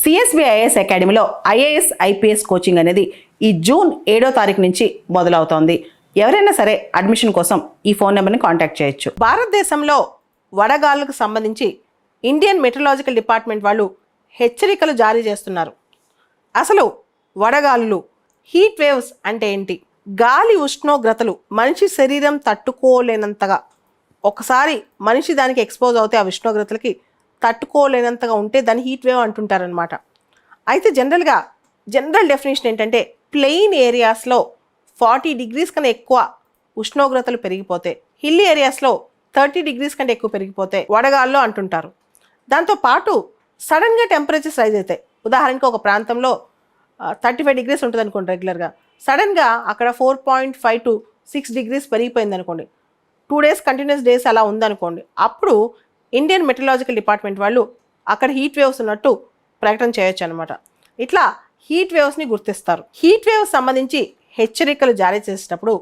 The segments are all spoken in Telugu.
సిఎస్బిఐఎస్ అకాడమీలో ఐఏఎస్ ఐపీఎస్ కోచింగ్ అనేది ఈ జూన్ 7వ తారీఖు నుంచి మొదలవుతోంది. ఎవరైనా సరే అడ్మిషన్ కోసం ఈ ఫోన్ నెంబర్ని కాంటాక్ట్ చేయొచ్చు. భారతదేశంలో వడగాళ్లకు సంబంధించి ఇండియన్ మెట్రలాజికల్ డిపార్ట్మెంట్ వాళ్ళు హెచ్చరికలు జారీ చేస్తున్నారు. అసలు వడగాలులు, హీట్ వేవ్స్ అంటే ఏంటి? గాలి ఉష్ణోగ్రతలు మనిషి శరీరం తట్టుకోలేనంతగా, ఒకసారి మనిషి దానికి ఎక్స్పోజ్ అవుతే ఆ ఉష్ణోగ్రతలకి తట్టుకోలేనంతగా ఉంటే దాన్ని హీట్ వేవ్ అంటుంటారనమాట. అయితే జనరల్ డెఫినేషన్ ఏంటంటే ప్లెయిన్ ఏరియాస్లో 40 degrees కన్నా ఎక్కువ ఉష్ణోగ్రతలు పెరిగిపోతే, హిల్ ఏరియాస్లో 30 degrees కంటే ఎక్కువ పెరిగిపోతే వడగాల్లో అంటుంటారు. దాంతోపాటు సడన్గా టెంపరేచర్స్ రైజ్ అవుతాయి. ఉదాహరణకి ఒక ప్రాంతంలో 35 degrees ఉంటుంది అనుకోండి రెగ్యులర్గా, సడన్గా అక్కడ 4.5 to 6 degrees పెరిగిపోయింది అనుకోండి, 2 days కంటిన్యూస్ డేస్ అలా ఉందనుకోండి, అప్పుడు ఇండియన్ మెట్రలాజికల్ డిపార్ట్మెంట్ వాళ్ళు అక్కడ హీట్ వేవ్స్ ఉన్నట్టు ప్రకటన చేయొచ్చు అనమాట. ఇట్లా హీట్ వేవ్స్ని గుర్తిస్తారు. హీట్ వేవ్స్ సంబంధించి హెచ్చరికలు జారీ చేసేటప్పుడు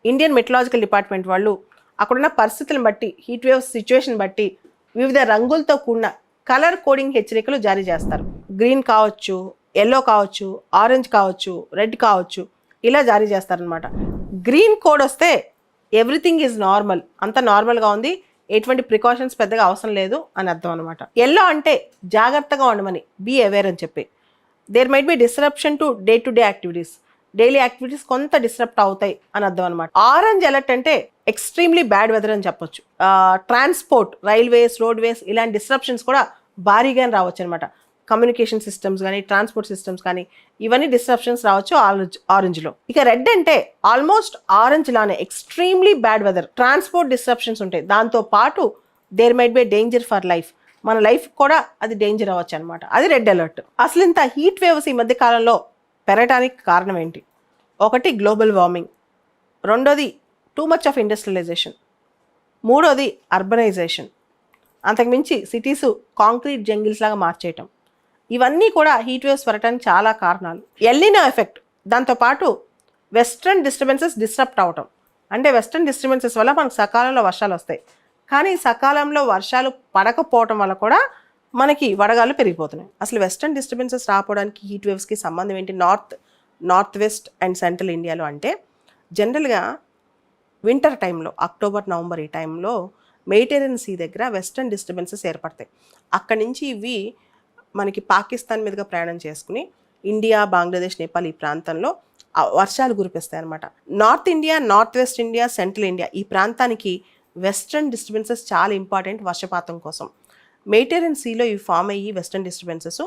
ఇండియన్ మెట్రలాజికల్ డిపార్ట్మెంట్ వాళ్ళు అక్కడున్న పరిస్థితులను బట్టి, హీట్ వేవ్స్ సిచ్యువేషన్ బట్టి వివిధ రంగులతో కూడిన కలర్ కోడింగ్ హెచ్చరికలు జారీ చేస్తారు. గ్రీన్ కావచ్చు, ఎల్లో కావచ్చు, ఆరెంజ్ కావచ్చు, రెడ్ కావచ్చు, ఇలా జారీ చేస్తారనమాట. గ్రీన్ కోడ్ వస్తే ఎవ్రీథింగ్ ఈజ్ నార్మల్, అంత నార్మల్గా ఉంది, ఎటువంటి ప్రికాషన్స్ పెద్దగా అవసరం లేదు అని అర్థం అనమాట. ఎల్లో అంటే జాగ్రత్తగా ఉండమని, బీ అవేర్ అని చెప్పి. There might be disruption to day activities, daily activities కొంత డిస్రప్ట్ అవుతాయి అని అర్థం అనమాట. ఆరెంజ్ అలర్ట్ అంటే ఎక్స్ట్రీమ్లీ బ్యాడ్ వెదర్ అని చెప్పొచ్చు. ట్రాన్స్పోర్ట్, రైల్వేస్, రోడ్వేస్ ఇలాంటి డిస్రప్షన్స్ కూడా భారీగా రావచ్చు అనమాట. కమ్యూనికేషన్ సిస్టమ్స్ కానీ, ట్రాన్స్పోర్ట్ సిస్టమ్స్ కానీ, ఇవన్నీ డిస్రప్షన్స్ రావచ్చు ఆరెంజ్లో. ఇక రెడ్ అంటే ఆల్మోస్ట్ ఆరెంజ్ లానే extremely bad weather, transport disruptions ఉంటాయి. దాంతో పాటు there might be danger for life, మన లైఫ్ కూడా అది డేంజర్ అవ్వచ్చు అనమాట. అది రెడ్ అలర్ట్. అసలు ఇంత హీట్ వేవ్స్ ఈ మధ్య కాలంలో పెరగడానికి కారణం ఏంటి? ఒకటి గ్లోబల్ వార్మింగ్, రెండోది టూ మచ్ ఆఫ్ ఇండస్ట్రియలైజేషన్, మూడోది అర్బనైజేషన్, అంతకుమించి సిటీస్ కాంక్రీట్ జంగిల్స్ లాగా మార్చేయటం. ఇవన్నీ కూడా హీట్ వేవ్స్ పెరగడానికి చాలా కారణాలు. ఎల్నినో ఎఫెక్ట్, దాంతోపాటు వెస్ట్రన్ డిస్టర్బెన్సెస్ డిస్రప్ట్ అవటం. అంటే వెస్ట్రన్ డిస్టర్బెన్సెస్ వల్ల మనకు సకాలంలో వర్షాలు వస్తాయి, కానీ సకాలంలో వర్షాలు పడకపోవటం వల్ల కూడా మనకి వడగాలు పెరిగిపోతున్నాయి. అసలు వెస్ట్రన్ డిస్టర్బెన్సెస్ రాకపోవడానికి హీట్ వేవ్స్కి సంబంధం ఏంటి? నార్త్ వెస్ట్ అండ్ సెంట్రల్ ఇండియాలో అంటే జనరల్గా వింటర్ టైంలో, అక్టోబర్, నవంబర్ ఈ టైంలో మెడిటరేనియన్ సీ దగ్గర వెస్ట్రన్ డిస్టర్బెన్సెస్ ఏర్పడతాయి. అక్కడి నుంచి ఇవి మనకి పాకిస్తాన్ మీదుగా ప్రయాణం చేసుకుని ఇండియా, బంగ్లాదేశ్, నేపాల్ ఈ ప్రాంతంలో వర్షాలు కురిపిస్తాయి అన్నమాట. North India, north west India, central India ఈ ప్రాంతానికి వెస్ట్రన్ డిస్టర్బెన్సెస్ చాలా ఇంపార్టెంట్ వర్షపాతం కోసం. మెడిటరేనియన్ సీలో ఇవి ఫామ్ అయ్యి వెస్ట్రన్ డిస్టర్బెన్సెస్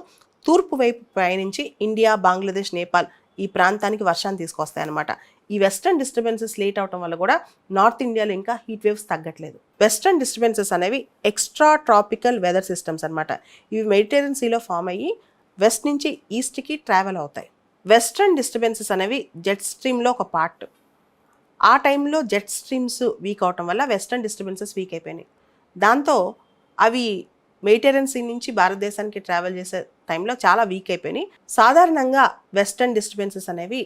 తూర్పు వైపు ప్రయాణించి ఇండియా, బంగ్లాదేశ్, నేపాల్ ఈ ప్రాంతానికి వర్షాన్ని తీసుకొస్తాయి అన్నమాట. ఈ వెస్ట్రన్ డిస్టర్బెన్సెస్ లేట్ అవడం వల్ల కూడా నార్త్ ఇండియాలో ఇంకా హీట్ వేవ్స్ తగ్గట్లేదు. వెస్ట్రన్ డిస్టర్బెన్సెస్ అనేవి ఎక్స్ట్రా ట్రాపికల్ వెదర్ సిస్టమ్స్ అనమాట. ఇవి మెడిటరేనియన్ సీలో ఫామ్ అయ్యి వెస్ట్ నుంచి ఈస్ట్కి ట్రావెల్ అవుతాయి. వెస్ట్రన్ డిస్టర్బెన్సెస్ అనేవి జెట్ స్ట్రీమ్లో ఒక పార్ట్. ఆ టైంలో జెట్ స్ట్రీమ్స్ వీక్ అవటం వల్ల వెస్ట్రన్ డిస్టర్బెన్సెస్ వీక్ అయిపోయినాయి. దాంతో అవి మెడిటరేనియన్ సీ నుంచి భారతదేశానికి ట్రావెల్ చేసే టైంలో చాలా వీక్ అయిపోయినాయి. సాధారణంగా వెస్ట్రన్ డిస్టర్బెన్సెస్ అనేవి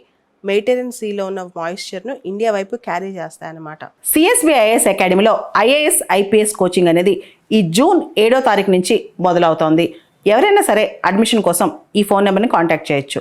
మెడిటరేనియన్ సీలో ఉన్న మాయిశ్చర్ను ఇండియా వైపు క్యారీ చేస్తాయన్నమాట. సిఎస్బిఐఎస్ అకాడమీలో ఐఏఎస్ ఐపీఎస్ కోచింగ్ అనేది ఈ జూన్ 7వ తారీఖు నుంచి మొదలవుతోంది. ఎవరైనా సరే అడ్మిషన్ కోసం ఈ ఫోన్ నెంబర్ని కాంటాక్ట్ చేయొచ్చు.